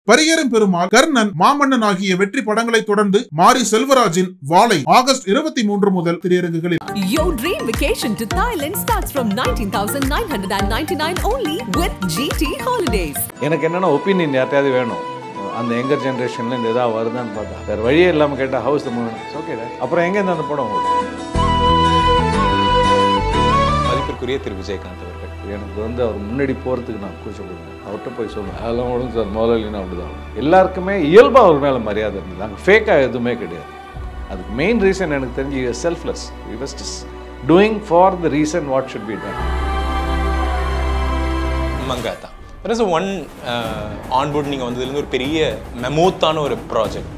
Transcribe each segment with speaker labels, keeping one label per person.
Speaker 1: பரிகரம் பெருமாள், கர்ணன், மாமன்னன் ஆகிய வெற்றி படங்களை தொடர்ந்து மாரி செல்வராஜின் வாழை ஆகஸ்ட் 23 முதல் திரையரங்குகளில்.
Speaker 2: Your dream vacation to Thailand starts from 19,999 only with GT Holidays.
Speaker 3: எனக்கு என்னன்னா ஒப்பீனியன் யார்ட்டையாவது வேணும். அந்த யங்கர் ஜென்ரேஷன்ல இந்த ஏதாவது வருதான்னு பார்த்தா வேறு வழியே இல்லாமல் கேட்டால் ஹவுஸ் த மூவி ஓகே. அப்புறம் எங்கேருந்து அந்த படம்
Speaker 4: மதிப்பிற்குரிய திரு விஜயகாந்த் அவர்கள்
Speaker 3: எனக்கு வந்து அவர் முன்னாடி போகிறதுக்கு நான் கூச்சப்படுவேன். அவர்கிட்ட போய் சொல்லுவேன் அதெல்லாம் ஒன்றும் சார் முதலினா அப்படிதான். எல்லாருக்குமே இயல்பாக அவர் மேலே மரியாதை இருந்தது. அங்கே ஃபேக்காக எதுவுமே கிடையாது. அதுக்கு மெயின் ரீசன் எனக்கு தெரிஞ்சு selfless. We was just doing for the reason what should be done.
Speaker 4: Mankatha one onboard நீங்கள் வந்ததுலேருந்து ஒரு பெரிய மெமோத்தான ஒரு ப்ராஜெக்ட்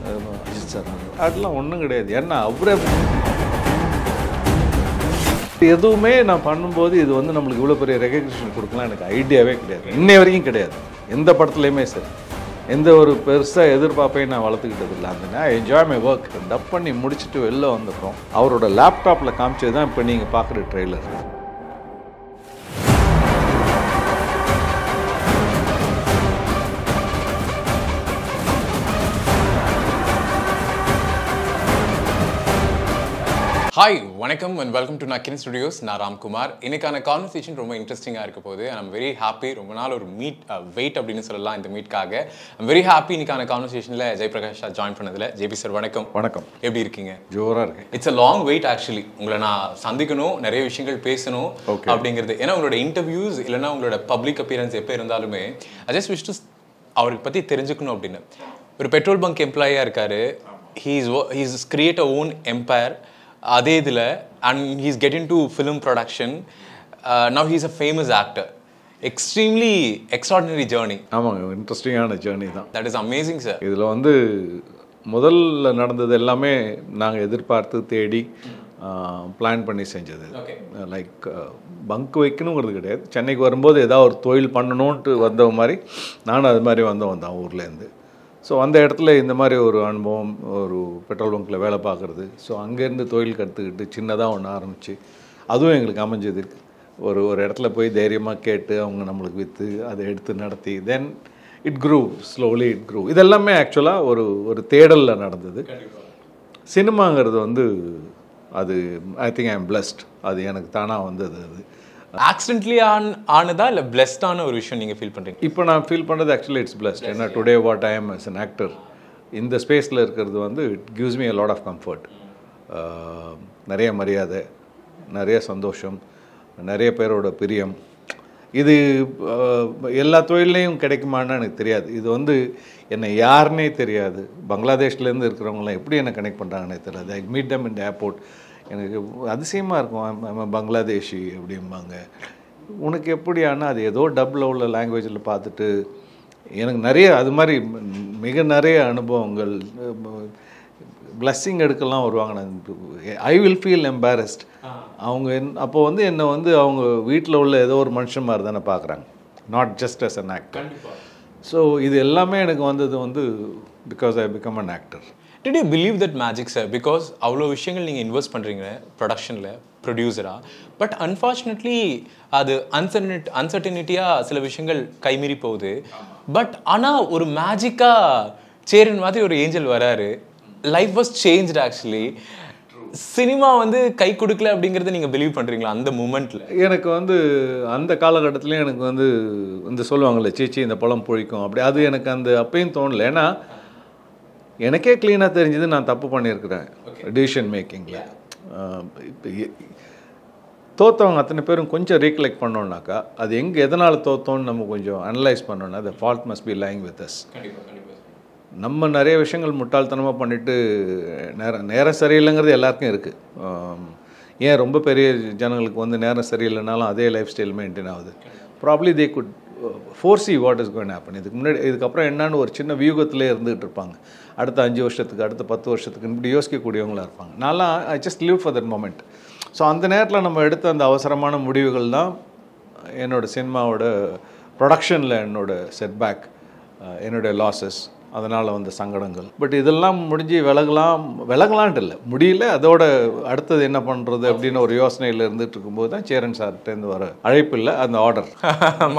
Speaker 3: அஜித் சார் அதெல்லாம் ஒன்றும் கிடையாது. ஏன்னா அவரே எதுவுமே நான் பண்ணும்போது இது வந்து நம்மளுக்கு இவ்வளோ பெரிய ரெகக்னிஷன் கொடுக்கலாம் எனக்கு ஐடியாவே கிடையாது. இன்னை வரைக்கும் கிடையாது. எந்த படத்துலையுமே சரி எந்த ஒரு பெருசாக எதிர்பார்ப்பையும் நான் வளர்த்துக்கிட்டது இல்லை. அந்த நான் என்ஜாய் மை ஒர்க் டப் பண்ணி முடிச்சுட்டு வெளில வந்துடுறோம். அவரோட லேப்டாப்பில் காமிச்சது தான் இப்போ நீங்கள் பார்க்குற ட்ரெய்லர்.
Speaker 4: ஹாய் வணக்கம் அண்ட் வெல்கம் டு நக்கின் ஸ்டுடியோஸ். நான் ராம்குமார். இன்னைக்கான கான்வர்சேஷன் ரொம்ப இன்ட்ரெஸ்டிங்காக இருக்க போகுது. I'm very happy. ரொம்ப நாள் ஒரு வெயிட் அப்படின்னு சொல்லலாம் இந்த மீட்காக. ஐம் வெரி ஹாப்பி இன்னைக்கான கான்வர்சேஷனில் ஜெயபிரகாஷ் ஜாயின் பண்ணதில். ஜேபி சார் வணக்கம்.
Speaker 3: வணக்கம்.
Speaker 4: எப்படி இருக்கீங்க?
Speaker 3: ஜோராக இருக்கு.
Speaker 4: It's a long wait actually. உங்களை நான் சந்திக்கணும், நிறைய விஷயங்கள் பேசணும் அப்படிங்கிறது. ஏன்னா உங்களோட இன்டர்வியூஸ் இல்லைன்னா உங்களோட பப்ளிக் அப்பியரன்ஸ் எப்போ இருந்தாலுமே ஐ ஜஸ்ட் விஷ் டு அவருக்கு பற்றி தெரிஞ்சுக்கணும் அப்படின்னு. ஒரு பெட்ரோல் பங்க் எம்ப்ளாயியாக இருக்காரு. He's create a own empire. அதே இதில் and he's get in to film production. Now he's a famous actor. Extremely extraordinary journey.
Speaker 3: ஆமாங்க, இன்ட்ரெஸ்டிங்கான ஜேர்னி தான்.
Speaker 4: That is amazing sir.
Speaker 3: இதில் வந்து முதல்ல நடந்தது எல்லாமே நாங்கள் எதிர்பார்த்து தேடி பிளான் பண்ணி செஞ்சது. லைக் பங்க் வைக்கணுங்கிறது கிடையாது. சென்னைக்கு வரும்போது ஏதாவது ஒரு தொழில் பண்ணணுன்ட்டு வந்த மாதிரி நானும் அது மாதிரி வந்தவன் தான் ஊர்லேருந்து. ஸோ அந்த இடத்துல இந்த மாதிரி ஒரு அனுபவம், ஒரு பெட்ரோல் பங்க்கில் வேலை பார்க்குறது. ஸோ அங்கேருந்து தொழில் கற்றுக்கிட்டு சின்னதாக ஒன்று ஆரம்பித்து அதுவும் எங்களுக்கு அமைஞ்சது. ஒரு இடத்துல போய் தைரியமாக கேட்டு அவங்க நம்மளுக்கு விற்று அதை எடுத்து நடத்தி then it crew slowly it crew. இதெல்லாமே ஆக்சுவலாக ஒரு தேடலில் நடந்தது. சினிமாங்கிறது வந்து அது I think I am blessed. அது எனக்கு தானாக வந்தது. அது
Speaker 4: ஆக்சிடென்ட்லி ஆனதா இல்லை பிளஸ்டான ஒரு விஷயம் நீங்கள் ஃபீல் பண்ணுறீங்க?
Speaker 3: இப்போ நான் ஃபீல் பண்ணுறது ஆக்சுவலி இட்ஸ் பிளஸ்ட். ஏன்னா today what I am as an actor இந்த ஸ்பேஸில் இருக்கிறது வந்து it gives me a lot of comfort. நிறைய மரியாதை, நிறைய சந்தோஷம், நிறைய பேரோட பிரியம். இது எல்லா தொழிலையும் கிடைக்குமான்னு எனக்கு தெரியாது. இது வந்து என்னை யாருன்னே தெரியாது. பங்களாதேஷ்லேருந்து இருக்கிறவங்களாம் எப்படி என்னை கனெக்ட் பண்ணுறாங்கன்னே தெரியாது. I meet them in airport. எனக்கு அதிசயமாக இருக்கும். பங்களாதேஷி அப்படிம்பாங்க. உனக்கு எப்படி? ஆனால் அது ஏதோ டப்பில் உள்ள லாங்குவேஜில் பார்த்துட்டு எனக்கு நிறைய அது மாதிரி மிக நிறைய அனுபவங்கள். பிளஸ்ஸிங் எடுக்கலாம் வருவாங்க. நான் ஐ வில் ஃபீல் எம்பாரஸ்ட். அவங்க அப்போ வந்து என்னை வந்து அவங்க வீட்டில் உள்ள ஏதோ ஒரு மனுஷன் மாதிரி தானே பார்க்குறாங்க, not just as an actor. So இது எல்லாமே எனக்கு வந்தது வந்து because I become an actor.
Speaker 4: Did you believe that magic, sir? Because அவ்வளோ விஷயங்கள் நீங்கள் இன்வெஸ்ட் பண்ணுறீங்க ப்ரொடக்ஷனில் ப்ரொடியூசராக. பட் அன்ஃபார்ச்சுனேட்லி அது அன்சர்டனிட்டியாக சில விஷயங்கள் கைமீறி போகுது. பட் ஆனால் ஒரு மேஜிக்காக சேரன் மாதிரி ஒரு ஏஞ்சல் வராரு. Life was changed actually. Cinema வந்து கை கொடுக்கல அப்படிங்கிறத நீங்கள் பிலீவ் பண்ணுறீங்களா அந்த மூமெண்ட்டில்?
Speaker 3: எனக்கு வந்து அந்த காலகட்டத்துலேயும் எனக்கு வந்து இந்த சொல்லுவாங்கள்ல சீச்சி இந்த பழம் பொழிக்கும் அப்படி, அது எனக்கு அந்த அப்பையும் தோணலை. ஏன்னா எனக்கே க்ளீனாக தெரிஞ்சது நான் தப்பு பண்ணியிருக்கிறேன் டிசிஷன் மேக்கிங்கில். தோற்றவங்க அத்தனை பேரும் கொஞ்சம் ரீகலெக்ட் பண்ணோன்னாக்கா அது எதனால் தோற்றோன்னு நம்ம கொஞ்சம் அனலைஸ் பண்ணோன்னா த fault must be lying with us. நம்ம நிறைய விஷயங்கள் முட்டாள்தனமாக பண்ணிவிட்டு நேரம் சரியில்லைங்கிறது எல்லாருக்கும் இருக்குது. ஏன் ரொம்ப பெரிய ஜனங்களுக்கு வந்து நேரம் சரியில்லைனாலும் அதே லைஃப் ஸ்டைல் மெயின்டைன் ஆகுது. Probably they good foresee what is going happen. இதுக்கப்புறம் என்னன்னு ஒரு சின்ன வியூகத்திலே இருந்துகிட்டு இருப்பாங்க. அடுத்த 5 வருஷத்துக்கு, அடுத்த 10 வருஷத்துக்கு இப்படி யோசிக்கக்கூடியவங்களாக இருப்பாங்க. நான்லாம் I just live for that moment. So அந்த நேரத்தில் நம்ம எடுத்த அந்த அவசரமான முடிவுகள் தான் என்னோடய சினிமாவோட ப்ரொடக்ஷனில் என்னோடய செட்பேக், என்னுடைய லாஸஸ், அதனால் வந்த சங்கடங்கள். பட் இதெல்லாம் முடிஞ்சு விலகலான்ட்டு இல்லை, முடியல. அதோட அடுத்தது என்ன பண்ணுறது அப்படின்னு ஒரு யோசனையில் இருந்துட்டு இருக்கும்போது தான் சேரன் சார்கிட்டேருந்து வர அழைப்பு இல்லை, அந்த ஆர்டர்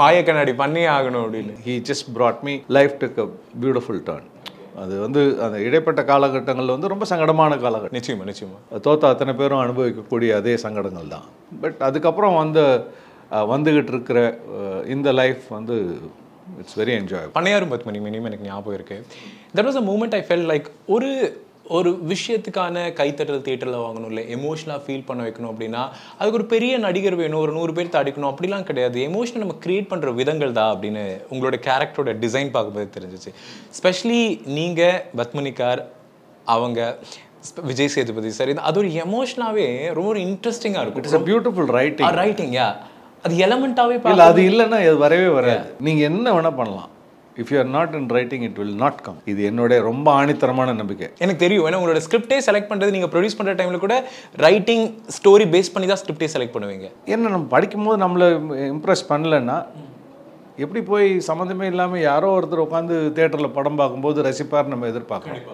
Speaker 4: மாய கண்ணாடி பண்ணி ஆகணும் அப்படின்னு.
Speaker 3: he just brought me, life took a beautiful turn. அது வந்து அந்த இடைப்பட்ட காலகட்டங்களில் வந்து ரொம்ப சங்கடமான காலகட்டம்.
Speaker 4: நிச்சயமா
Speaker 3: தோத்த அத்தனை பேரும் அனுபவிக்கக்கூடிய அதே சங்கடங்கள் தான். பட் அதுக்கப்புறம் வந்துகிட்டு இருக்கிற இந்த லைஃப் வந்து இட்ஸ் வெரி என்ஜாயபிள்.
Speaker 4: பண்ணையாரும் பத்மினி மினிமம் எனக்கு ஞாபகம் இருக்கு. That was a moment I fell like ஒரு விஷயத்துக்கான கைத்தட்டல் தியேட்டரில் வாங்கணும், இல்லை எமோஷனலாக ஃபீல் பண்ண வைக்கணும் அப்படின்னா அதுக்கு ஒரு பெரிய நடிகர் வேணும், ஒரு 100 பேர் அடிக்கணும் அப்படிலாம் கிடையாது. எமோஷனை நம்ம கிரியேட் பண்ணுற விதங்கள் தான் அப்படின்னு உங்களோட கேரக்டரோட டிசைன் பார்க்கும்போது தெரிஞ்சிச்சு. ஸ்பெஷலி நீங்கள் பத்மினிகார், அவங்க விஜய் சேதுபதி சார், அது ஒரு எமோஷனாகவே ரொம்ப ஒரு இன்ட்ரெஸ்டிங்காக இருக்கும்.
Speaker 3: It's a beautiful writing.
Speaker 4: அது எலமெண்ட்டாகவே
Speaker 3: இல்லை, அது இல்லைன்னா அது வரவே வராது. நீங்கள் என்ன வேணால் பண்ணலாம், if you are not in writing it will not come. இது என்னுடைய ரொம்ப ஆணித்தரமான நம்பிக்கை.
Speaker 4: எனக்கு தெரியும், ஏன்னா உங்களோட ஸ்கிரிப்டே செலக்ட் பண்ணுறது நீங்கள் ப்ரொடியூஸ் பண்ணுற டைமில் கூட ரைட்டிங் ஸ்டோரி பேஸ் பண்ணி தான் ஸ்கிரிப்டே செலக்ட் பண்ணுவீங்க.
Speaker 3: என்ன நம்ம படிக்கும்போது நம்மளை இம்ப்ரெஸ் பண்ணலைன்னா எப்படி போய் சம்மந்தமே இல்லாமல் யாரோ ஒருத்தர் உட்காந்து தேட்டரில் படம் பார்க்கும்போது ரசிப்பார் நம்ம எதிர்பார்க்கணும்.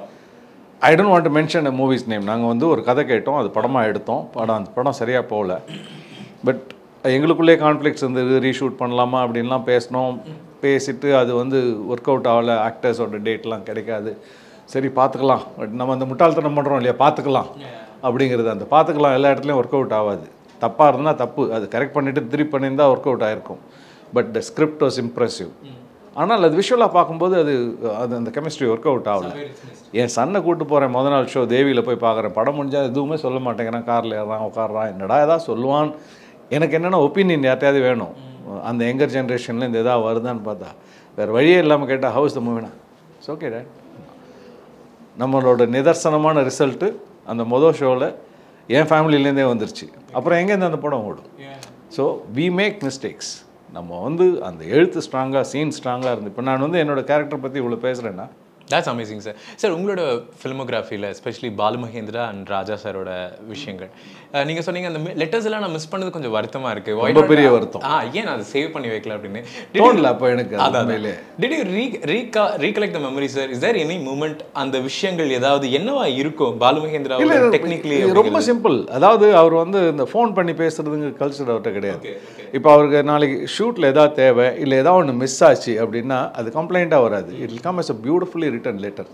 Speaker 3: I don't want to mention a movie's name. நாங்கள் வந்து ஒரு கதை கேட்டோம், அது படமாக எடுத்தோம், அந்த படம் சரியாக போகல. பட் எங்களுக்குள்ளே கான்ஃப்ளிக்ஸ் இருந்தது, ரீஷூட் பண்ணலாமா அப்படின்லாம் பேசினோம். பேசிட்டு அது வந்து ஒர்க் அவுட் ஆகலை, ஆக்டர்ஸோட டேட்லாம் கிடைக்காது. சரி பார்த்துக்கலாம், பட் நம்ம அந்த முட்டாள்தனம் பண்ணுறோம் இல்லையா, பார்த்துக்கலாம் அப்படிங்கிறது. அந்த பார்த்துக்கலாம் எல்லா இடத்துலையும் ஒர்க் அவுட் ஆகாது. தப்பாக இருந்தால் தப்பு, அது கரெக்ட் பண்ணிவிட்டு திருப்பி பண்ணியிருந்தால் ஒர்க் அவுட் ஆகிருக்கும். But the script was impressive. ஆனால் அது விஷுவலாக பார்க்கும்போது அது அந்த கெமிஸ்ட்ரி ஒர்க் அவுட் ஆகலை. என் சன்னை கூப்பிட்டு போகிறேன், முதல் நாள் ஷோ தேவியில் போய் பார்க்குறேன். படம் முடிஞ்சால் எதுவுமே சொல்ல மாட்டேங்கிறான், காரில் ஏறான் உட்காடுறான், என்னடா ஏதாவது சொல்லுவான். எனக்கு என்னென்னா ஒப்பீனியன் யார்ட்டையாவது வேணும். அந்த யங்கர் ஜென்ரேஷனில் இந்த எதாவது வருதான்னு பார்த்தா வேறு வழியே இல்லாமல் கேட்டால் ஹவுஸ் த மூவினா இட்ஸ் ஓகே டேட். நம்மளோட நிதர்சனமான ரிசல்ட்டு அந்த மொதல் ஷோவில் என் ஃபேமிலியிலேருந்தே வந்துருச்சு. அப்புறம் எங்கேருந்து அந்த படம் ஓடும்? So we make mistakes. நம்ம வந்து அந்த எழுத்து ஸ்ட்ராங்காக, சீன் ஸ்ட்ராங்காக இருந்து. இப்போ நான் வந்து என்னோடய கேரக்டர் பற்றி இவ்வளோ பேசுகிறேன்னா,
Speaker 4: தட்ஸ் அமேசிங் சார். சார் உங்களோட ஃபிலிமோகிராஃபியில் எஸ்பெஷலி பாலுமகேந்திரா அண்ட் ராஜா சாரோட விஷயங்கள் நீங்கள் சொன்னீங்க, அந்த லெட்டர்ஸ் எல்லாம் நான் மிஸ் பண்ணது கொஞ்சம் வருத்தமாக இருக்குது.
Speaker 3: ரொம்ப பெரிய வருத்தம்.
Speaker 4: ஏன் நான் அதை சேவ் பண்ணி வைக்கல அப்படின்னு
Speaker 3: தோணல அப்போ எனக்கு.
Speaker 4: Did you recollect the memory sir? Is there any moment அந்த விஷயங்கள் ஏதாவது என்னவா இருக்கும் பாலுமகேந்திரா டெக்னிக்கலி?
Speaker 3: ரொம்ப சிம்பிள். அதாவது அவர் வந்து இந்த ஃபோன் பண்ணி பேசுறதுங்க கல்ச்சர் அவர்கிட்ட கிடையாது. இப்போ அவருக்கு நாளைக்கு ஷூட்டில் எதாவது தேவை, இல்லை ஏதாவது ஒன்று மிஸ் ஆச்சு அப்படின்னா அது கம்ப்ளைண்ட்டாக வராது. It will come as a beautifully written letter.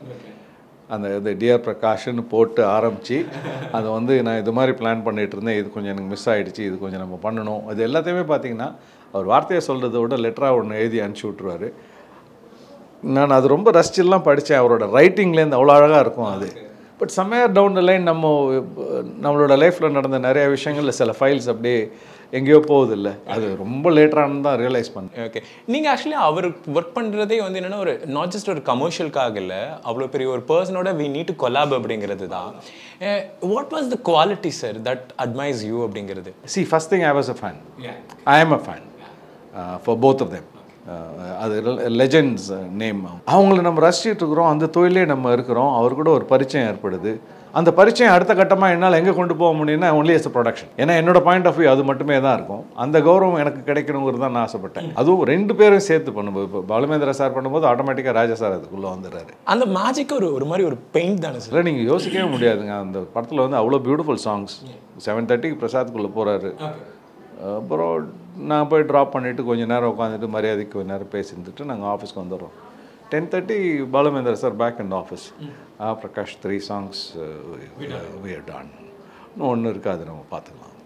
Speaker 3: அந்த இது டியர் பிரகாஷ்னு போட்டு ஆரம்பித்து அதை வந்து நான் இது மாதிரி பிளான் பண்ணிகிட்டு இருந்தேன், இது கொஞ்சம் எனக்கு மிஸ் ஆகிடுச்சு, இது கொஞ்சம் நம்ம பண்ணணும். அது எல்லாத்தையுமே பார்த்தீங்கன்னா அவர் வார்த்தையை சொல்கிறத விட லெட்டராக ஒன்று எழுதி அனுப்பிச்சி விட்ருவார். நான் அது ரொம்ப ரசிச்சுலாம் படித்தேன். அவரோட ரைட்டிங்லேருந்து அவ்வளோ அழகாக இருக்கும் அது. But somewhere down the line நம்மளோட லைஃப்பில் நடந்த நிறைய விஷயங்களில் சில ஃபைல்ஸ் அப்படியே எங்கேயோ போகுதில்ல, அது ரொம்ப லேட்டரானு தான் ரியலைஸ் பண்ணேன்.
Speaker 4: ஓகே, நீங்கள் ஆக்சுவலி அவர் ஒர்க் பண்ணுறதே வந்து என்னென்னா ஒரு நாட் ஜஸ்ட் ஒரு கமர்ஷியலுக்காக இல்லை, அவ்வளோ பெரிய ஒரு பர்சனோட வி நீட் டு கொலாப் அப்படிங்கிறது தான். What was the quality sir that admires you அப்படிங்கிறது?
Speaker 3: See, first thing I was a fan. I am a fan for both of them. அது லெஜெண்ட்ஸ் நேம். அவங்கள நம்ம ரசிச்சுட்டு இருக்கிறோம், அந்த தொழிலே நம்ம இருக்கிறோம். அவர் கூட ஒரு பரிச்சயம் ஏற்படுது. அந்த பரிச்சயம் அடுத்த கட்டமாக என்னால் எங்கே கொண்டு போக முடியும்னா ஒன்லி எஸ் ப்ரொடக்ஷன். ஏன்னா என்னோட பாயிண்ட் ஆஃப் வியூ அது மட்டுமே தான் இருக்கும். அந்த கௌரவம் எனக்கு கிடைக்கணுங்கிறது தான் நான் ஆசைப்பட்டேன். அதுவும் 2 பேரும் சேர்த்து பண்ணும்போது, இப்போ பாலுமேந்திரா சார் பண்ணும்போது ஆட்டோமேட்டிக்காக ராஜா சார் அதுக்குள்ளே வந்துடுறாரு.
Speaker 4: அந்த மேஜிக் ஒரு மாதிரி ஒரு பெயிண்ட் தானே சார்?
Speaker 3: இல்லை, நீங்கள் யோசிக்கவே முடியாதுங்க. அந்த படத்தில் வந்து அவ்வளோ பியூட்டிஃபுல் சாங்ஸ். 7:30 பிரசாத்துக்குள்ளே போகிறாரு. அப்புறம் நான் போய் ட்ராப் பண்ணிவிட்டு கொஞ்சம் நேரம் உட்காந்துட்டு மரியாதைக்கு கொஞ்சம் நேரம் பேசிட்டு நாங்கள் ஆஃபீஸ்க்கு வந்துடுறோம். 10:30 Balumahendra sir back in office. Prakash 3 songs we are done. இன்னும் ஒன்று இருக்காது, நம்ம பார்த்துக்கலாம்.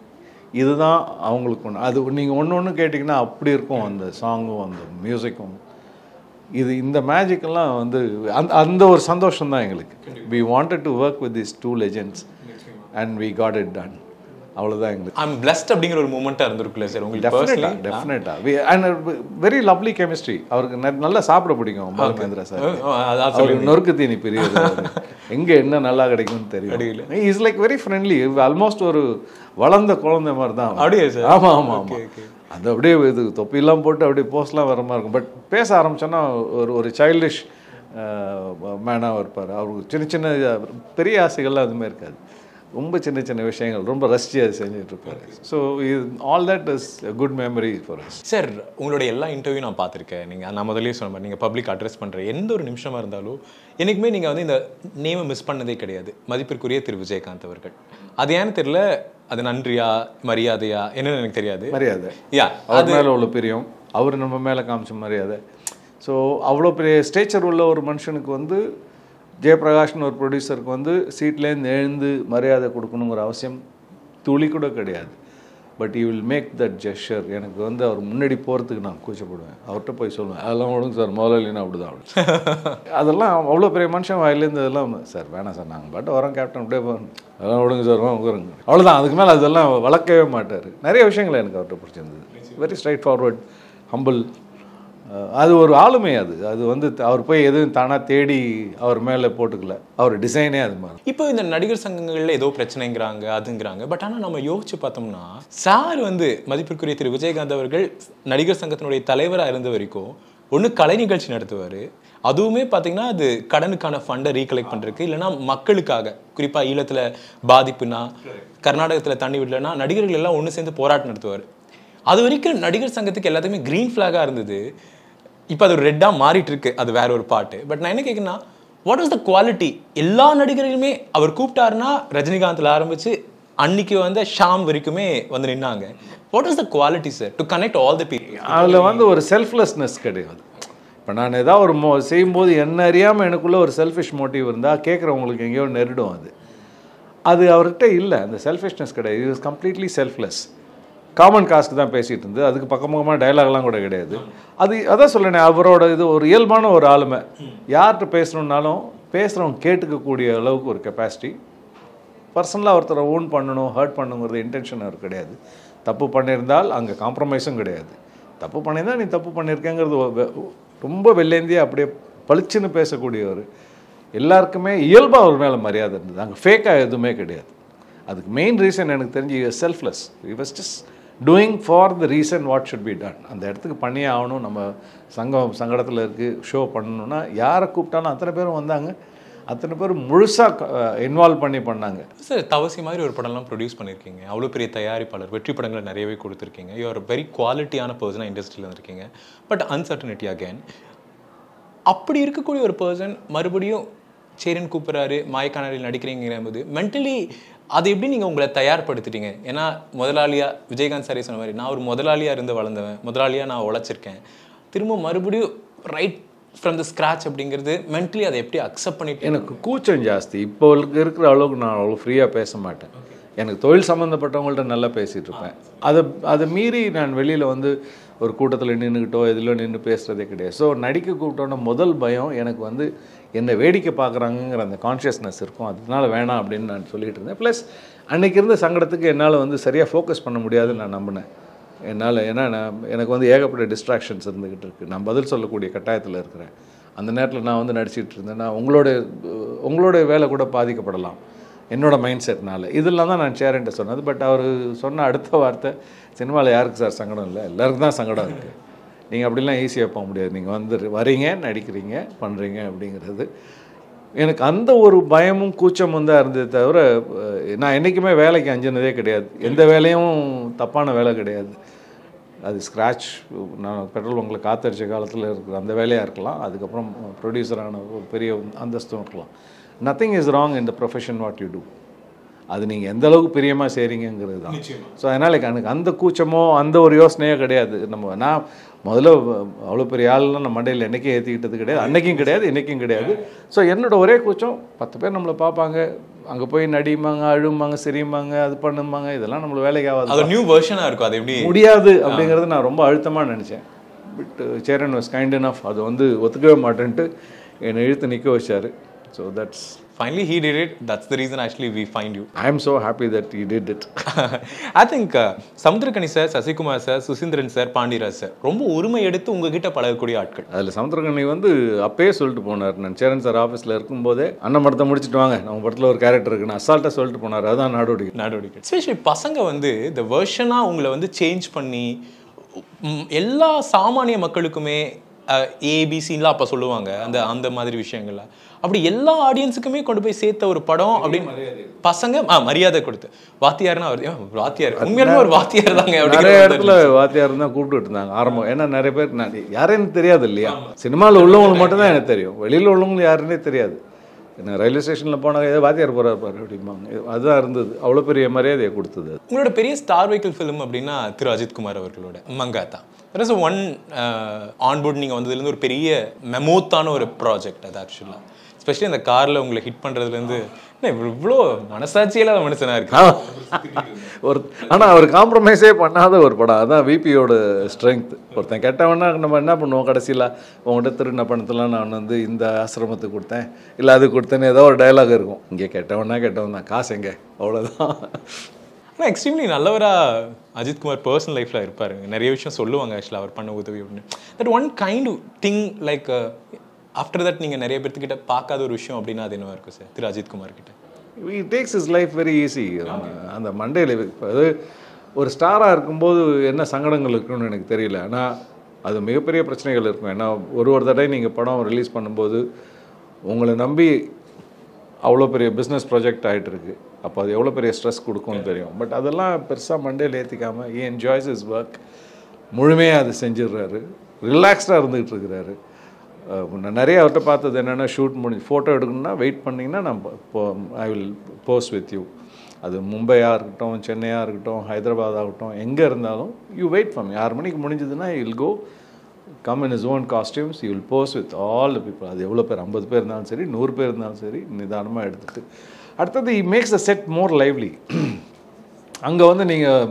Speaker 3: இதுதான் அவங்களுக்கு ஒன்று. அது நீங்கள் ஒன்று கேட்டிங்கன்னா அப்படி இருக்கும் அந்த சாங்கும் அந்த மியூசிக்கும். இந்த மேஜிக்கெல்லாம் வந்து அந்த ஒரு சந்தோஷம் தான் எங்களுக்கு. we wanted to work with these 2 legends and we got it done. அவ்வளோதான் எங்களுக்கு.
Speaker 4: ஐம் பிளஸ்ட் அப்படிங்கிற ஒரு மூமெண்ட்டாக இருந்திருக்குல்ல சார் உங்களுக்கு?
Speaker 3: டெஃபினட்டாக. And very lovely chemistry. அவருக்கு நல்லா சாப்பிட பிடிக்கும் பாலுமேந்திரா சார். அவருக்கு நொறுக்கு தீனி பிரியுது, எங்கே என்ன நல்லா கிடைக்கும்னு தெரியும். Is like very friendly. Almost ஒரு வளர்ந்த குழந்தை மாதிரி தான்.
Speaker 4: அப்படியே சார்? ஆமாம் ஆமாம் ஆமாம்.
Speaker 3: அது அப்படியே இது தொப்பிலாம் போட்டு அப்படியே போஸ்ட்லாம் வர மாதிரி இருக்கும். பட் பேச ஆரம்பிச்சோன்னா ஒரு சைல்டிஷ் மேனாக இருப்பார். அவருக்கு சின்ன சின்ன பெரிய ஆசைகள்லாம் எதுவுமே இருக்காது. ரொம்ப சின்ன சின்ன விஷயங்கள் ரொம்ப ரசிச்சு அதை செஞ்சுட்டு இருப்பாரு. So all that is good memory for us.
Speaker 4: Sir, உங்களுடைய எல்லா இன்டர்வியூ நான் பார்த்துருக்கேன். நீங்கள் நான் முதலே சொன்ன மாதிரி நீங்கள் பப்ளிக் அட்ரஸ் பண்ணுற எந்த ஒரு நிமிஷமாக இருந்தாலும் என்றைக்குமே நீங்கள் வந்து இந்த நேமை மிஸ் பண்ணதே கிடையாது. மதிப்பிற்குரிய திரு விஜயகாந்த் அவர்கள். அது ஏன்னு தெரியல, அது நன்றியா மரியாதையா என்னன்னு எனக்கு தெரியாது.
Speaker 3: மரியாதை, அவர் மேலே உள்ள பிரியம், அவர் நம்ம மேலே காமிச்ச மரியாதை. ஸோ அவ்வளோ பெரிய ஸ்டேச்சர் உள்ள ஒரு மனுஷனுக்கு வந்து ஜெயபிரகாஷ்னு ஒரு ப்ரொடியூசருக்கு வந்து சீட்லேருந்து எழுந்து மரியாதை கொடுக்கணுங்கிற அவசியம் துளி கூட கிடையாது. But you will make that gesture. எனக்கு வந்து அவர் முன்னாடி போகிறதுக்கு நான் கூச்சப்படுவேன். அவர்கிட்ட போய் சொல்லுவேன், அதெல்லாம் ஒழுங்கு சார், முதலாளினா அப்படி தான். அதெல்லாம் அவ்வளோ பெரிய மனுஷன் வாயிலேருந்து இதெல்லாம் சார் வேணாம் சார், நாங்கள் பாட்டு வரோம் கேப்டன் அப்படியே போகிறோம், அதெல்லாம் ஒழுங்கு சார் உட்காருங்க, அவ்வளோதான். அதுக்கு மேலே அதெல்லாம் வளர்க்கவே மாட்டார். நிறைய விஷயங்கள் எனக்கு அவர்கிட்ட பிடிச்சிருந்தது. Very straight forward, humble. அது ஒரு ஆளுமை. அது வந்து அவர் போய் எதுவும் தானாக தேடி அவர் மேலே போட்டுக்கல, அவர் டிசைனே அது மாதிரி.
Speaker 4: இப்போ இந்த நடிகர் சங்கங்களில் ஏதோ பிரச்சனைங்கிறாங்க அதுங்கிறாங்க. பட் ஆனால் நம்ம யோசிச்சு பார்த்தோம்னா சார் வந்து மதிப்பிற்குரிய திரு விஜயகாந்த் அவர்கள் நடிகர் சங்கத்தினுடைய தலைவராக இருந்த வரைக்கும் ஒன்று கலை நிகழ்ச்சி நடத்துவார். அதுவுமே பார்த்தீங்கன்னா அது கடனுக்கான ஃபண்டை ரீகலெக்ட் பண்ணுறதுக்கு, இல்லைனா மக்களுக்காக, குறிப்பாக ஈழத்தில் பாதிப்புனா, கர்நாடகத்தில் தண்ணி விடலைன்னா நடிகர்கள் எல்லாம் ஒன்று சேர்ந்து போராட்டம் நடத்துவார். அது வரைக்கும் நடிகர் சங்கத்துக்கு எல்லாத்தையுமே க்ரீன் ஃப்ளாகாக இருந்தது. இப்போ அது ரெட்டாக மாறிட்டு இருக்கு, அது வேற ஒரு பாட்டு. பட் நான் என்ன கேட்குறேன்னா, வாட் இஸ் த குவாலிட்டி? எல்லா நடிகர்களுமே அவர் கூப்பிட்டாருன்னா ரஜினிகாந்தில் ஆரம்பித்து அன்னைக்கு வந்து ஷாம் வரைக்குமே வந்து நின்னாங்க. What is the quality sir to connect all the people?
Speaker 3: அதில் வந்து ஒரு செல்ஃப்லெஸ்னஸ் கிடையாது. இப்போ நான் ஏதாவது ஒரு செய்யும்போது என்ன அறியாமல் எனக்குள்ளே ஒரு செல்ஃபிஷ் மோட்டிவ் இருந்தால் கேட்குறவங்களுக்கு எங்கேயோ நெருடும். அது அவர்கிட்ட இல்லை. அந்த செல்ஃபிஷ்னஸ் கிடையாது. It is completely selfless. Common காஸ்க்கு தான் பேசிகிட்டு இருந்து, அதுக்கு பக்கமாக டைலாக்லாம் கூட கிடையாது. அதான் சொல்லேனே, அவரோட இது ஒரு இயல்பான ஒரு ஆளுமை. யார்கிட்ட பேசணுன்னாலும் பேசுகிறவங்க கேட்டுக்கக்கூடிய அளவுக்கு ஒரு கெப்பாசிட்டி. பர்சனலாக ஒருத்தரை ஓன் பண்ணணும், ஹர்ட் பண்ணுங்கிறது இன்டென்ஷன் அவர் கிடையாது. தப்பு பண்ணியிருந்தால் அங்கே காம்ப்ரமைஸும் கிடையாது. தப்பு பண்ணியிருந்தால் நீ தப்பு பண்ணியிருக்கேங்கிறது ரொம்ப வெள்ளேந்தியாக அப்படியே பளிச்சுன்னு பேசக்கூடியவர். எல்லாருக்குமே இயல்பாக அவர் மேலே மரியாதை இருந்தது. அங்கே ஃபேக்காக எதுவுமே கிடையாது. அதுக்கு மெயின் ரீசன் எனக்கு தெரிஞ்சு selfless. We was just doing for the reason what should be done. அந்த இடத்துக்கு பண்ணியே ஆகணும். நம்ம சங்கடத்தில் இருக்குது, ஷோ பண்ணணும்னா யாரை கூப்பிட்டாலும் அத்தனை பேரும் வந்தாங்க. அத்தனை பேர் முழுசாக இன்வால்வ் பண்ணாங்க.
Speaker 4: சார், தவசி மாதிரி ஒரு படம்லாம் ப்ரொடியூஸ் பண்ணியிருக்கீங்க. அவ்வளோ பெரிய தயாரிப்பாளர், வெற்றி படங்களை நிறையவே கொடுத்துருக்கீங்க. யூ ஆர் வெரி குவாலிட்டியான பர்சனாக இண்டஸ்ட்ரியில் இருந்திருக்கீங்க. But uncertainty again. அப்படி இருக்கக்கூடிய ஒரு பர்சன் மறுபடியும் சேரன் கூப்பிட்றாரு, மாயக்கானலில் நடிக்கிறீங்கிற போது மென்டலி அது எப்படி நீங்கள் உங்களை தயார்படுத்திட்டீங்க? ஏன்னா முதலாளியாக விஜயகாந்த் சாரே சொன்ன மாதிரி, நான் ஒரு முதலாளியாக இருந்து வளர்ந்தவன், முதலாளியாக நான் உழைச்சிருக்கேன். திரும்ப மறுபடியும் ரைட் ஃப்ரம் த ஸ்க்ராச் அப்படிங்கிறது மென்டலி அதை எப்படி அக்செப்ட் பண்ணிட்டு?
Speaker 3: எனக்கு கூச்சம் ஜாஸ்தி. இப்போ இருக்கிற அளவுக்கு நான் அவ்வளோ ஃப்ரீயாக பேச மாட்டேன். எனக்கு தொழில் சம்மந்தப்பட்டவங்கள்ட்ட நல்லா பேசிகிட்டு இருப்பேன். அதை மீறி நான் வெளியில் வந்து ஒரு கூட்டத்தில் நின்றுக்கிட்டோ எதிலோ நின்று பேசுகிறதே கிடையாது. ஸோ நடிக்க கூப்பிட்டோன்னா முதல் பயம் எனக்கு வந்து என்னை வேடிக்கை பார்க்குறாங்கிற அந்த கான்ஷியஸ்னஸ் இருக்கும். அதனால வேணாம் அப்படின்னு நான் சொல்லிகிட்டு இருந்தேன். ப்ளஸ் அன்றைக்கி இருந்த சங்கடத்துக்கு என்னால் வந்து சரியாக ஃபோக்கஸ் பண்ண முடியாதுன்னு நான் நம்பினேன். ஏன்னா எனக்கு வந்து ஏகப்பட்ட டிஸ்ட்ராக்ஷன்ஸ் இருந்துக்கிட்டு இருக்குது. நான் பதில் சொல்லக்கூடிய கட்டாயத்தில் இருக்கிறேன். அந்த நேரத்தில் நான் வந்து நடிச்சிட்டு இருந்தேன்னா உங்களோட வேலை கூட பாதிக்கப்படலாம் என்னோடய மைண்ட் செட்னால். இதெல்லாம் தான் நான் சேரன்ட்ட சொன்னது. பட் அவர் சொன்ன அடுத்த வார்த்தை, சினிமாவில் யாருக்கு சார் சங்கடம் இல்லை, எல்லாருக்கும் தான் சங்கடம் இருக்குது, நீங்கள் அப்படிலாம் ஈஸியாக போக முடியாது, நீங்கள் வரீங்க, நடிக்கிறீங்க, பண்ணுறீங்க அப்படிங்கிறது. எனக்கு அந்த ஒரு பயமும் கூச்சமும் தான் இருந்தது தவிர நான் என்றைக்குமே வேலைக்கு அஞ்சினதே கிடையாது. எந்த வேலையும் தப்பான வேலை கிடையாது. அது ஸ்க்ராட்ச், நான் பெட்ரோல் பங்கில் காத்தடிச்ச காலத்தில் இருக்கிற அந்த வேலையாக இருக்கலாம், அதுக்கப்புறம் ப்ரொடியூசரான ஒரு பெரிய அந்தஸ்தும் இருக்கலாம். Nothing is wrong in the profession what you do. அது நீங்கள் எந்த அளவுக்கு பிரியமாக செய்கிறீங்கிறது தான். ஸோ அதனால் எனக்கு அந்த கூச்சமோ அந்த ஒரு யோசனையோ கிடையாது. நான் முதல்ல அவ்வளோ பெரிய ஆள்லாம் நம்ம மண்டையில் என்றைக்கும் ஏற்றிக்கிட்டது கிடையாது, அன்றைக்கும் கிடையாது, இன்றைக்கும் கிடையாது. ஸோ என்னோடய ஒரே கூச்சம், 10 பேர் நம்மளை பார்ப்பாங்க, அங்கே போய் நடிமாங்க, அழுமாங்க, சிரியுமாங்க, அது பண்ணுமாங்க, இதெல்லாம் நம்மளை வேலைக்கு ஆகாது.
Speaker 4: அது நியூ வெர்ஷனாக இருக்கும், அது எப்படி முடியாது
Speaker 3: அப்படிங்கிறது நான் ரொம்ப அழுத்தமாக நினச்சேன். But Cheran was kind enough, அது வந்து ஒத்துக்கவே மாட்டேன்ட்டு என்னை இழுத்து நிற்க வச்சார். So that's
Speaker 4: finally he did it. That's the reason actually we find you.
Speaker 3: I am so happy that he did it.
Speaker 4: I think Samuthirakani sir, Sasikumar sir, Suseenthiran sir, Pandiraj sir ரொம்ப உரிமை எடுத்து உங்ககிட்ட பழகக்கூடிய ஆட்கள்.
Speaker 3: அதில் சமுத்திரக்கனி வந்து அப்பயே சொல்லிட்டு போனார். நான் சேரன் சார் ஆஃபீஸில் இருக்கும்போதே அண்ணன் படத்தை முடிச்சுட்டு வாங்க, நம்ம படத்தில் ஒரு கேரக்டர் இருக்குன்னு அசால்ட்டாக சொல்லிட்டு போனார். அதுதான் நாடோடிக்கை.
Speaker 4: எஸ்பெஷலி பசங்க வந்து இந்த வெர்ஷனாக உங்களை வந்து சேஞ்ச் பண்ணி எல்லா சாமானிய மக்களுக்குமே ஏபிசின்லாம் அப்போ சொல்லுவாங்க அந்த மாதிரி விஷயங்கள்லாம். அப்படி எல்லா ஆடியன்ஸுக்குமே கொண்டு போய் சேர்த்த ஒரு படம் அப்படின்னு பசங்க மரியாதை கொடுத்து வாத்தியார்னா அவர் வாத்தியார் உண்மையாலுமே ஒரு வாத்தியார் தாங்க.
Speaker 3: நிறைய இடத்துல வாத்தியார் தான் கூப்பிட்டு இருந்தாங்க ஆரம்பம். ஏன்னா நிறைய பேர் யாருன்னு தெரியாது இல்லையா, சினிமாவில் உள்ளவங்களுக்கு மட்டும்தான் எனக்கு தெரியும், வெளியில் உள்ளவங்களுக்கு யாருன்னே தெரியாது. என்ன ரயில்வே ஸ்டேஷனில் போனால் ஏதோ வாத்தியார் போகிறார் பாரு அப்படிம்பாங்க. அதுதான் இருந்தது, அவ்வளோ பெரிய மரியாதையை கொடுத்தது.
Speaker 4: உங்களோட பெரிய ஸ்டார் வெஹிக்கிள் ஃபிலிம் அப்படின்னா திரு அஜித் குமார் அவர்களோட Mankatha. That is one onboard நீங்கள் வந்ததுலேருந்து ஒரு பெரிய மெமோத்தான ஒரு ப்ராஜெக்ட் அது ஆக்சுவலாக. எஸ்பெஷலி அந்த காரில் உங்களை ஹிட் பண்ணுறதுலேருந்து இவ்வளோ மனசாட்சியில மனுஷனா இருக்கு.
Speaker 3: ஆனால் அவர் காம்ப்ரமைஸே பண்ணாத ஒரு படம். அதான் விபியோட ஸ்ட்ரென்த். ஒருத்தன் கெட்டவனா நம்ம என்ன பண்ணுவோம், கடைசியில் உங்கள்கிட்ட திருந பணத்தெல்லாம் நான் வந்து இந்த ஆசிரமத்துக்கு கொடுத்தேன் இல்லை அது கொடுத்தேன்னு ஏதோ ஒரு டைலாக் இருக்கும். இங்கே கெட்டவன் தான், காசு எங்கே, அவ்வளோதான்.
Speaker 4: ஆனால் எக்ஸ்ட்ரீம்லி நல்லவராக அஜித் குமார் பர்சனல் லைஃப்பில் இருப்பார். நிறைய விஷயம் சொல்லுவாங்க ஆக்சுவலாக அவர் பண்ண உதவி அப்படின்னு. That one kind thing like after that நீங்கள் நிறைய பேர்த்துக்கிட்ட பார்க்காத ஒரு விஷயம் அப்படின்னா அது என்னவா இருக்கும் சார் திரு அஜித் குமார் கிட்ட?
Speaker 3: He takes his life very easy. அந்த மண்டேல அது ஒரு ஸ்டாராக இருக்கும்போது என்ன சங்கடங்கள் இருக்குன்னு எனக்கு தெரியல. ஆனால் அது மிகப்பெரிய பிரச்சனைகள் இருக்கும். ஏன்னா ஒரு தடவை நீங்கள் படம் ரிலீஸ் பண்ணும்போது உங்களை நம்பி அவ்வளோ பெரிய பிஸ்னஸ் ப்ராஜெக்ட் ஆகிட்டு இருக்கு. அப்போ அது எவ்வளோ பெரிய ஸ்ட்ரெஸ் கொடுக்கும்னு தெரியும். பட் அதெல்லாம் பெருசாக மண்டேல ஏற்றிக்காமல் he enjoys his work. முழுமையாக அதை செஞ்சிடுறாரு, ரிலாக்ஸ்டாக இருந்துகிட்டு இருக்கிறாரு. நான் நிறைய அவர்கிட்ட பார்த்தது என்னென்னா, ஷூட் முடிஞ்சு ஃபோட்டோ எடுக்கணும்னா வெயிட் பண்ணிங்கன்னா நான் I will post with you. அது மும்பையாக இருக்கட்டும், சென்னையாக இருக்கட்டும், ஹைதராபாத் ஆகட்டும், எங்கே இருந்தாலும் யூ வெயிட் ஃபார் மீ. 6 மணிக்கு முடிஞ்சதுன்னா you will go come in is own costumes, you will post with all the people. அது எவ்வளோ பேர், 50 பேர் இருந்தாலும் சரி, 100 பேர் இருந்தாலும் சரி, நிதானமாக எடுத்துகிட்டு. அடுத்தது he makes the set more lively. அங்கே வந்து நீங்கள்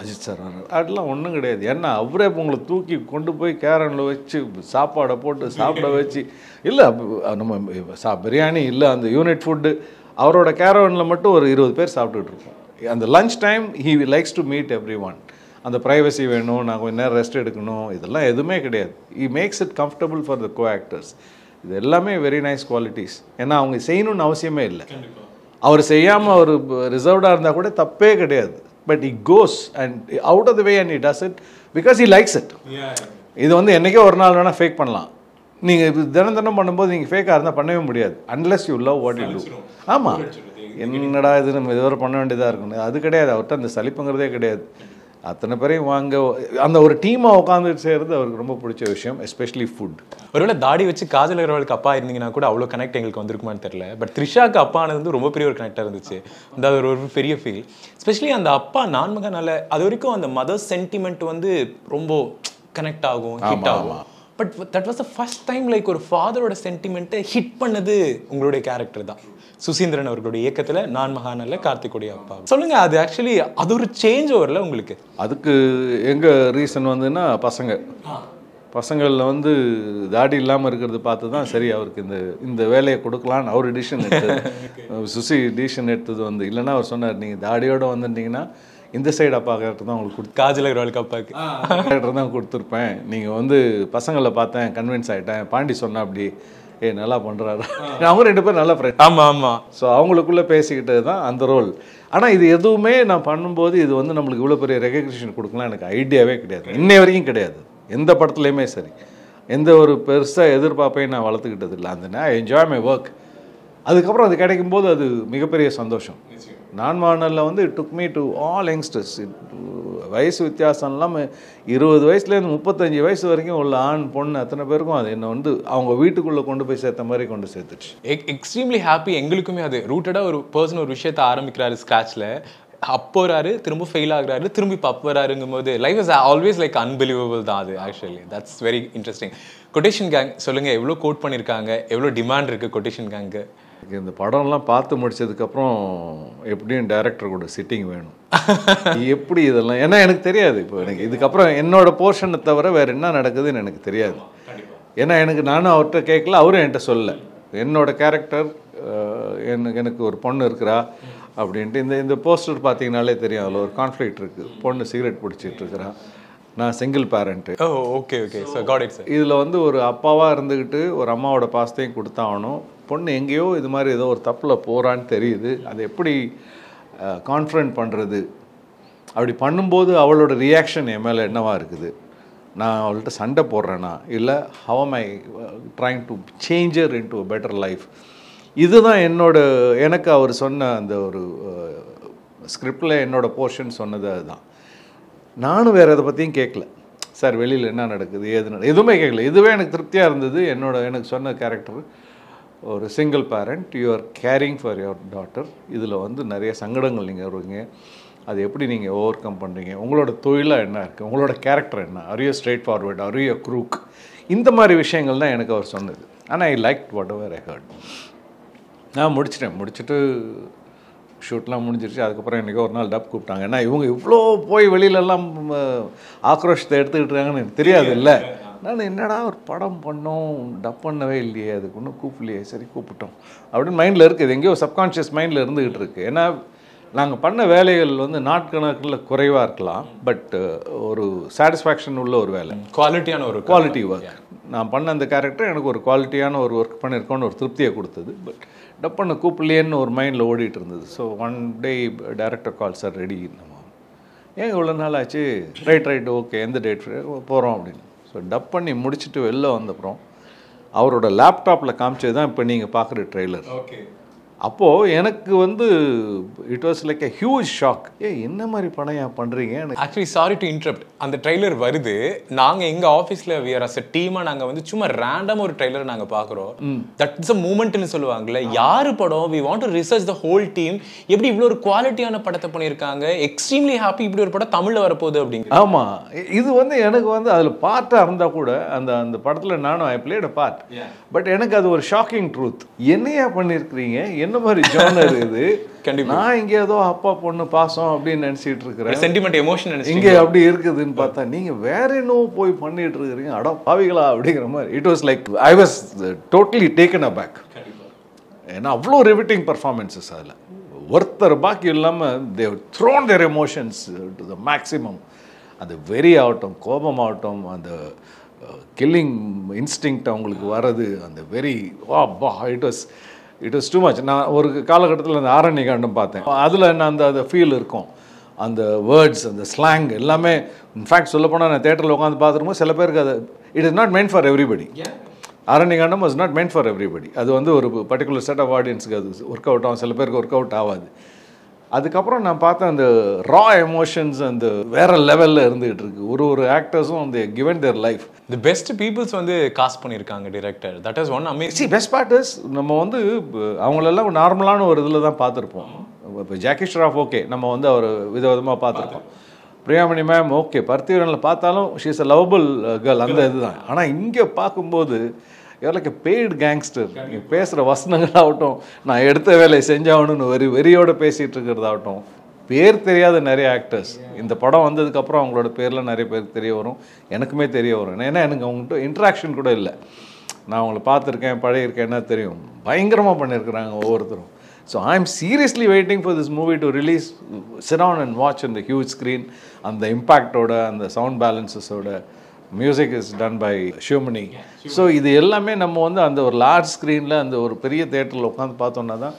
Speaker 3: அஜித் சார் அதெல்லாம் ஒன்றும் கிடையாது. ஏன்னா அவரே உங்களை தூக்கி கொண்டு போய் கேரனில் வச்சு சாப்பாடை போட்டு சாப்பிட வச்சு, இல்லை நம்ம பிரியாணி இல்லை அந்த யூனிட் ஃபுட்டு அவரோட கேரவனில் மட்டும் ஒரு 20 பேர் சாப்பிட்டுட்டு இருக்கோம். அந்த lunch time he likes to meet everyone. அந்த ப்ரைவசி வேணும், நான் கொஞ்சம் நேரம் ரெஸ்ட் எடுக்கணும், இதெல்லாம் எதுவுமே கிடையாது. he makes it comfortable for the co-actors. இது எல்லாமே வெரி நைஸ் குவாலிட்டிஸ். ஏன்னா அவங்க செய்யணும்னு அவசியமே இல்லை. அவர் செய்யாமல் அவர் ரிசர்வ்டாக இருந்தால் கூட தப்பே கிடையாது. But he goes and out of the way and he does it because he likes it. இது வந்து என்றைக்கே ஒரு நாள் வேணால் ஃபேக் பண்ணலாம். நீங்கள் தினம் பண்ணும்போது நீங்கள் ஃபேக்காக இருந்தால் பண்ணவே முடியாது. unless you love what you do. ஆமாம், என்னடா இது நம்ம இதுவரை பண்ண வேண்டியதாக இருக்கணும், அது கிடையாது. அவர்கிட்ட அந்த சலிப்புங்கிறதே கிடையாது. அத்தனை பேரையும் வாங்க அந்த ஒரு டீமாக உட்காந்துட்டு செய்கிறது அவருக்கு ரொம்ப பிடிச்ச விஷயம், எஸ்பெஷலி ஃபுட்.
Speaker 4: ஒருவேளை தாடி வச்சு காஜல் அகர்வாலுக்கு அப்பா இருந்தீங்கன்னா கூட அவ்வளோ கனெக்ட் எங்களுக்கு வந்திருக்குமான்னு தெரியல. பட் த்ரிஷாக்கு அப்பானது வந்து ரொம்ப பெரிய ஒரு கனெக்டாக இருந்துச்சு. அந்த ஒரு பெரிய ஃபீல். ஸ்பெஷலி அந்த அப்பா நான்மகனால அது வரைக்கும் அந்த மதர் சென்டிமெண்ட் வந்து ரொம்ப கனெக்ட் ஆகும், ஹிட் ஆகும். But that was the first time like ஒரு ஃபாதரோட சென்டிமெண்ட்டை ஹிட் பண்ணது உங்களுடைய கேரக்டர் தான். சுசீந்திரன் அவர்களுடைய இயக்கத்தில் நான் மகானல்ல கார்த்திக்குடைய அப்பா. சொல்லுங்க, அது ஆக்சுவலி அது ஒரு சேஞ்ச் ஓவர்ல உங்களுக்கு? அதுக்கு
Speaker 3: எங்க ரீசன் வந்துன்னா பசங்களில் வந்து தாடி இல்லாமல் இருக்கிறது பார்த்து தான் சரி அவருக்கு இந்த வேலையை கொடுக்கலான்னு அவர் டிசிஷன் எடுத்தது. சுசி டிசிஷன் எடுத்தது வந்து இல்லைன்னா அவர் சொன்னார், நீங்கள் தாடியோடு வந்துட்டீங்கன்னா இந்த சைடு அப்பா கேரக்டர் தான் உங்களுக்கு கொடுத்து
Speaker 4: காஜல் அகர்வாலுக்கு அப்பாவுக்கு
Speaker 3: கேரக்டர் தான் கொடுத்துருப்பேன். நீங்கள் வந்து பசங்களை பார்த்தேன், கன்வின்ஸ் ஆகிட்டேன். பாண்டி சொன்னா அப்படி நல்லா பண்ணுறாரு. அவங்க 2 பேரும் நல்ல ஃப்ரெண்ட்.
Speaker 4: ஆமாம்.
Speaker 3: ஸோ அவங்களுக்குள்ளே பேசிக்கிட்டது தான் அந்த ரோல். ஆனால் இது எதுவுமே நான் பண்ணும்போது இது வந்து நம்மளுக்கு இவ்வளோ பெரிய ரெகக்னிஷன் கொடுக்கலாம் எனக்கு ஐடியாவே கிடையாது. இன்னை வரைக்கும் கிடையாது. எந்த படத்துலையுமே சரி, எந்த ஒரு பெருசாக எதிர்பார்ப்பையும் நான் வளர்த்துக்கிட்டது இல்லை. அந்த ஐ என்ஜாய் மை ஒர்க். அதுக்கப்புறம் அது கிடைக்கும்போது அது மிகப்பெரிய சந்தோஷம். நான் மாடலில் வந்து it took me to all youngsters. வயசு வித்தியாசம் இல்லாமல் 20 வயசுலேருந்து 35 வயசு வரைக்கும் உள்ள ஆண் பொண்ணு அத்தனை பேருக்கும் அது என்னை வந்து அவங்க வீட்டுக்குள்ளே கொண்டு போய் சேர்த்த மாதிரி கொண்டு சேர்த்துச்சு.
Speaker 4: Extremely happy. எங்களுக்குமே அது ரூட்டடாக ஒரு பர்சன் ஒரு விஷயத்தை ஆரம்பிக்கிறாரு ஸ்க்ராட்சில், அப்போ வராரு, திரும்ப ஃபெயில் ஆகுறாரு, திரும்பி பப் வராருங்கும் போது life is always like unbelievable தான் அது. Actually that's very interesting. Quotation gang சொல்லுங்கள், எவ்வளோ கோட் பண்ணியிருக்காங்க, எவ்வளோ டிமாண்ட் இருக்குது கொட்டேஷன் கேங்க்கு?
Speaker 3: இந்த படம்லாம் பார்த்து முடிச்சதுக்கப்புறம் எப்படியும் டைரக்டர் கூட சிட்டிங் வேணும். எப்படி இதெல்லாம், ஏன்னா எனக்கு தெரியாது. இப்போ எனக்கு இதுக்கப்புறம் என்னோட போர்ஷனை தவிர வேறு என்ன நடக்குதுன்னு எனக்கு தெரியாது. ஏன்னா நானும் அவர்கிட்ட கேட்கல, அவரும் என்கிட்ட சொல்லலை. என்னோட கேரக்டர் எனக்கு ஒரு பொண்ணு இருக்கிறா அப்படின்ட்டு இந்த போஸ்டர் பார்த்தீங்கனாலே தெரியும், அதில் ஒரு கான்ஃப்ளிக்ட் இருக்குது. பொண்ணு சிகரெட் பிடிச்சிட்டு இருக்கிறா, நான் single parent.
Speaker 4: Okay okay sir, got it sir.
Speaker 3: இதில் வந்து ஒரு அப்பாவாக இருந்துக்கிட்டு ஒரு அம்மாவோட பாசத்தையும் கொடுத்தாகணும். பொண்ணு எங்கேயோ இது மாதிரி ஏதோ ஒரு தப்பில் போகிறான்னு தெரியுது. அதை எப்படி கான்ஃபரண்ட் பண்ணுறது, அப்படி பண்ணும்போது அவளோட ரியாக்ஷன் என் மேலே என்னவா இருக்குது, நான் அவள்கிட்ட சண்டை போடுறேன்னா இல்லை have am I trying to change her into a better life. இதுதான் எனக்கு அவர் சொன்ன அந்த ஒரு ஸ்கிரிப்டில் என்னோடய போர்ஷன் சொன்னது அதுதான். நானும் வேறு எதை பற்றியும் கேட்கல. சார் வெளியில் என்ன நடக்குது எதுவுமே கேட்கல. இதுவே எனக்கு திருப்தியாக இருந்தது. எனக்கு சொன்ன கேரக்டர் ஒரு single parent, you are carrying for your daughter. இதில் வந்து நிறைய சங்கடங்கள் நீங்கள் வருவீங்க, அது எப்படி நீங்கள் ஓவர் கம் பண்ணுறீங்க, உங்களோட தொழிலாக என்ன இருக்குது, உங்களோட கேரக்டர் என்ன, அரிய ஸ்ட்ரெயிட் ஃபார்வர்ட், அரிய க்ரூக், இந்த மாதிரி விஷயங்கள் தான் எனக்கு அவர் சொன்னது. ஆனால் I like what ever I heard. நான் முடிச்சுட்டு ஷூட்லாம் முடிஞ்சிருச்சு. அதுக்கப்புறம் இன்றைக்கி ஒரு நாள் டப் கூப்பிட்டாங்க. ஏன்னா இவங்க இவ்வளோ போய் வெளியிலலாம் ஆக்ரோஷத்தை எடுத்துக்கிட்டு இருக்காங்கன்னு எனக்கு தெரியாது இல்லை. நான் என்னடா ஒரு படம் பண்ணோம், டப் பண்ணவே இல்லையே, அதுக்கு ஒன்றும் கூப்பிடலையே, சரி கூப்பிட்டோம் அப்படின்னு மைண்டில் இருக்குது. எங்கேயோ சப்கான்ஷியஸ் மைண்டில் இருந்துக்கிட்டு இருக்குது. ஏன்னா நாங்கள் பண்ண வேலைகள் வந்து நாட்கணக்கில் குறைவாக இருக்கலாம், பட் ஒரு சாட்டிஸ்ஃபேக்ஷன் உள்ள ஒரு வேலை, குவாலிட்டி ஒர்க். நான் பண்ண அந்த கேரக்டர் எனக்கு ஒரு குவாலிட்டியான ஒரு ஒர்க் பண்ணியிருக்கோன்னு ஒரு திருப்தியை கொடுத்தது. பட் டப் பண்ண கூப்பிடலையேன்னு ஒரு மைண்டில் ஓடிட்டு இருந்தது. ஸோ ஒன் டே டைரக்டர் கால், சார் ரெடி, நம்ம ஏன் இவ்வளோ நாள் ஆச்சு, ரைட் ஓகே எந்த டேட் போகிறோம் அப்படின்னு. ஸோ டப் பண்ணி முடிச்சுட்டு வெளில வந்தப்புறம் அவரோட லேப்டாப்பில் காமிச்சது தான் இப்போ நீங்கள் பார்க்குற ட்ரெய்லர்.
Speaker 4: ஓகே.
Speaker 3: அப்போது எனக்கு வந்து it was like a huge shock. என்ன மாதிரி படம் ஏன் பண்ணுறீங்க?
Speaker 4: ஆக்சுவலி சாரி டு இன்டரப்ட், அந்த ட்ரெய்லர் வருது, நாங்கள் எங்கள் ஆஃபீஸில் வியர் அஸ் அ டீமாக நாங்கள் வந்து சும்மா ரேண்டமாக ஒரு ட்ரெய்லர் நாங்கள் பார்க்குறோம். தட்ஸ் அ மூமெண்ட்னு சொல்லுவாங்கல்ல, யார் படம், we want to research the whole team, எப்படி இவ்வளோ ஒரு குவாலிட்டியான படத்தை பண்ணியிருக்காங்க, எக்ஸ்ட்ரீம்லி ஹாப்பி இப்படி ஒரு படம் தமிழில் வரப்போகுது அப்படிங்க.
Speaker 3: ஆமாம், இது வந்து எனக்கு வந்து அதில் பார்ட்டாக இருந்தால் கூட அந்த படத்தில் நானும் ஐ பிளேட் அ பார்ட். பட் எனக்கு அது ஒரு ஷாக்கிங் ட்ரூத். என்னையா பண்ணியிருக்கிறீங்க, என்ன மாதிரி ஜானர் இது? நான் இங்கே ஏதோ அப்பா பொண்ணு பாசம் அப்படின்னு நினைச்சிட்டு இருக்கிறேன்,
Speaker 4: சென்டிமெண்ட் எமோஷன்
Speaker 3: இங்கே அப்படி இருக்குதுன்னு பார்த்தா நீங்க வேற என்னவோ போய் பண்ணிட்டு இருக்கிறீங்க, அட பாவிகளா அப்படிங்கிற மாதிரி. It was like I was totally taken aback. ஏன்னா அவ்வளோ ரிவிட்டிங் பர்ஃபார்மன்ஸஸ் அதில் ஒருத்தர் பாக்கி இல்லாமல் they thrown their emotions to the maximum. அது வெறி ஆகட்டும், கோபம் ஆகட்டும், அந்த கில்லிங் இன்ஸ்டிங்க்ட் அவங்களுக்கு வர்றது, அந்த very it was too much. நான் ஒரு காலகட்டத்தில் அந்த ஆரண்யகாண்டம் பார்த்தேன். அதில் என்ன அந்த ஃபீல் இருக்கும், அந்த வேர்ட்ஸ், அந்த ஸ்லாங் எல்லாமே. இன்ஃபேக்ட் சொல்ல போனால் நான் தேட்டரில் உட்காந்து பார்த்துரும்போது சில பேருக்கு அது it is not meant for everybody. Aaranyakaandam was not meant for everybody. அது வந்து ஒரு பர்டிகுலர் செட் ஆஃப் ஆடியன்ஸுக்கு அது ஒர்க் அவுட் ஆகும், சில பேருக்கு ஒர்க் அவுட் ஆகாது. அதுக்கப்புறம் நான் பார்த்தேன் அந்த ரா எமோஷன்ஸ் அந்த வேற லெவலில் இருந்துகிட்டு இருக்கு. ஒரு ஆக்டர்ஸும் அந்த given their life.
Speaker 4: The best peoples வந்து காஸ்ட் பண்ணியிருக்காங்க director. That is one amazing.
Speaker 3: Best part is நம்ம வந்து அவங்களெல்லாம் நார்மலான ஒரு இதில் தான் பார்த்துருப்போம். இப்போ ஜாக்கி ஷ்ராஃப் ஓகே, நம்ம வந்து அவர் விதவிதமாக பார்த்துருப்போம். பிரியாமணி மேம் ஓகே, பர்த்திவரனில் பார்த்தாலும் she is a lovable girl, அந்த இதுதான். ஆனால் இங்கே பார்க்கும்போது எவ்வளோக்கு பெய்டு கேங்ஸ்டர். நீங்கள் பேசுகிற வசனங்களாகட்டும், நான் எடுத்த வேலையை செஞ்சாகணும்னு வெறியோடு பேசிகிட்டு இருக்கிறதாகட்டும், பேர் தெரியாத நிறைய ஆக்டர்ஸ். இந்த படம் வந்ததுக்கப்புறம் அவங்களோட பேர்லாம் நிறைய பேருக்கு தெரிய வரும், எனக்குமே தெரிய வரும். ஏன்னா எனக்கு அவங்கள்ட்ட இன்ட்ராக்ஷன் கூட இல்லை, நான் அவங்கள பார்த்துருக்கேன், பழகிருக்கேன்னா தெரியும். பயங்கரமாக பண்ணியிருக்கிறாங்க ஒவ்வொருத்தரும். So I am seriously waiting for this movie to release, sit down and watch இந்த ஹியூஜ் ஸ்க்ரீன். அந்த இம்பேக்டோட, அந்த சவுண்ட் பேலன்சஸோட, music is done by Sivamani. So இது எல்லாமே நம்ம வந்து அந்த ஒரு லார்ஜ் ஸ்க்ரீனில் அந்த ஒரு பெரிய தேட்டரில் உட்காந்து பார்த்தோன்னா தான்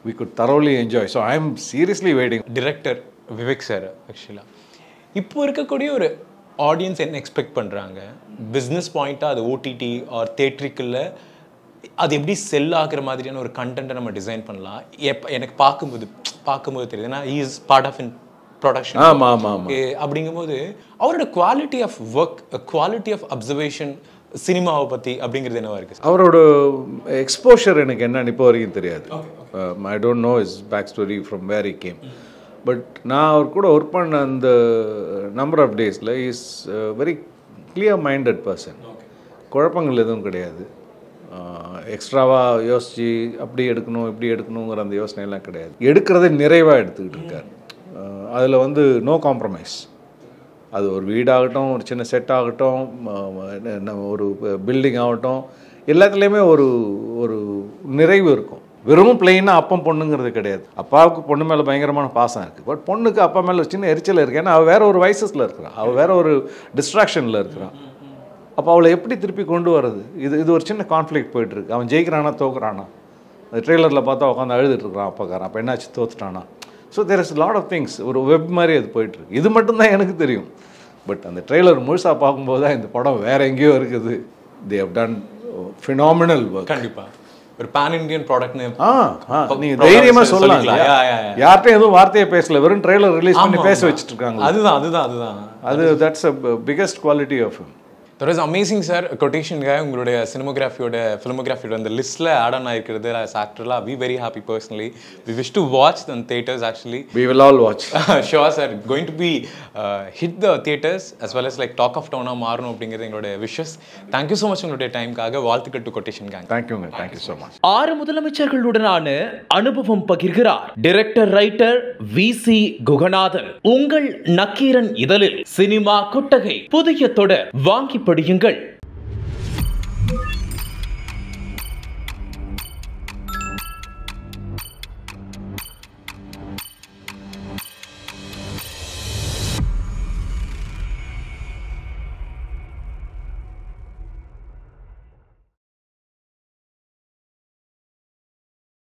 Speaker 3: we could thoroughly enjoy. So I am seriously waiting.
Speaker 4: Director Vivek sir ஆக்சுவலாக இப்போ இருக்கக்கூடிய ஒரு ஆடியன்ஸ் என்ன எக்ஸ்பெக்ட் பண்ணுறாங்க, பிஸ்னஸ் பாயிண்ட்டாக அது ஓடிடி ஆர் தேட்ரிக்கில் அது எப்படி செல் ஆகிற மாதிரியான ஒரு கண்டென்ட்டை நம்ம டிசைன் பண்ணலாம். எனக்கு பார்க்கும்போது தெரியுது, ஏன்னா he is part of in production. அப்படிங்கும்போது அவரோட quality of work, quality of observation சினிமாவை பற்றி அப்படிங்கிறது என்னவா இருக்குது?
Speaker 3: அவரோட எக்ஸ்போஷர் எனக்கு என்னன்னு இப்போ வரைக்கும் தெரியாது. I don't know is back story from where he came. But நான் அவர் கூட ஒர்க் பண்ண அந்த நம்பர் ஆஃப் டேஸில் is very clear minded person. குழப்பங்கள் எதுவும் கிடையாது. எக்ஸ்ட்ராவாக யோசித்து அப்படி எடுக்கணும் இப்படி எடுக்கணுங்கிற அந்த யோசனையெல்லாம் கிடையாது. எடுக்கிறத நிறைவாக எடுத்துக்கிட்டு இருக்கார். அதில் வந்து நோ காம்ப்ரமைஸ். அது ஒரு வீடாகட்டும், ஒரு சின்ன செட் ஆகட்டும், ஒரு பில்டிங் ஆகட்டும், எல்லாத்துலேயுமே ஒரு நிறைவு இருக்கும். வெறும் பிளெயினாக அப்பம் பொண்ணுங்கிறது கிடையாது. அப்பாவுக்கு பொண்ணு மேலே பயங்கரமான பாசம் இருக்குது, பட் பொண்ணுக்கு அப்பா மேலே சின்ன எரிச்சல் இருக்குது. ஏன்னா அவள் வேறு ஒரு வயசஸில் இருக்கிறான், அவள் வேறு ஒரு டிஸ்ட்ராக்ஷனில் இருக்கிறான். அப்போ அவளை எப்படி திருப்பி கொண்டு வர்றது? இது ஒரு சின்ன கான்ஃப்ளிக்ட் போயிட்டுருக்கு. அவன் ஜெயிக்கிறானா தோக்குறானா? அந்த ட்ரெய்லரில் பார்த்தா உட்காந்து அழுதுட்டுருக்கான் அப்பாக்காரன். அப்போ என்னாச்சு, தோத்துட்டானா? So there is lot of things. ஒரு வெப் மாதிரி அது போயிட்டுருக்கு. இது மட்டும்தான் எனக்கு தெரியும். பட் அந்த ட்ரெய்லர் முழுசாக பார்க்கும்போது தான் இந்த படம் வேற எங்கேயோ இருக்குது. They have done phenomenal work.
Speaker 4: கண்டிப்பா ஒரு பேன் இண்டியன் ப்ராடக்ட்னு
Speaker 3: நீங்க தைரியமா சொல்லலாம். யார்கிட்டையும் எதுவும் வார்த்தையை பேசல, வெறும் ட்ரெய்லர் ரிலீஸ் பண்ணி பேச வச்சுட்டு இருக்காங்க. அது that's a biggest quality of him.
Speaker 4: That was amazing, sir. Quotation guy, உங்களுடைய filmography அந்த லிஸ்ட்ல ஆட் ஆன் ஆயிருக்கிறது as actorல we very happy personally. We wish to watch the theaters actually.
Speaker 3: We will all watch.
Speaker 4: Sure sir. Going to be hit the theaters as well as like talk of town மாறணும் அப்படிங்கிறது எங்களுடைய wishes. Thank you so much உங்களுடைய டைம்காக. வாழ்த்துக்கள் to Quotation gang.
Speaker 3: Thank you so much.
Speaker 5: 6 முதலமைச்சர்களுடனான அனுபவம் பகிர்கிறார் director writer VC Guganathan. உங்கள் நக்கீரன் இதழில் cinema கொட்டகை புதிய தொடர் வாங்கி படியுங்கள்.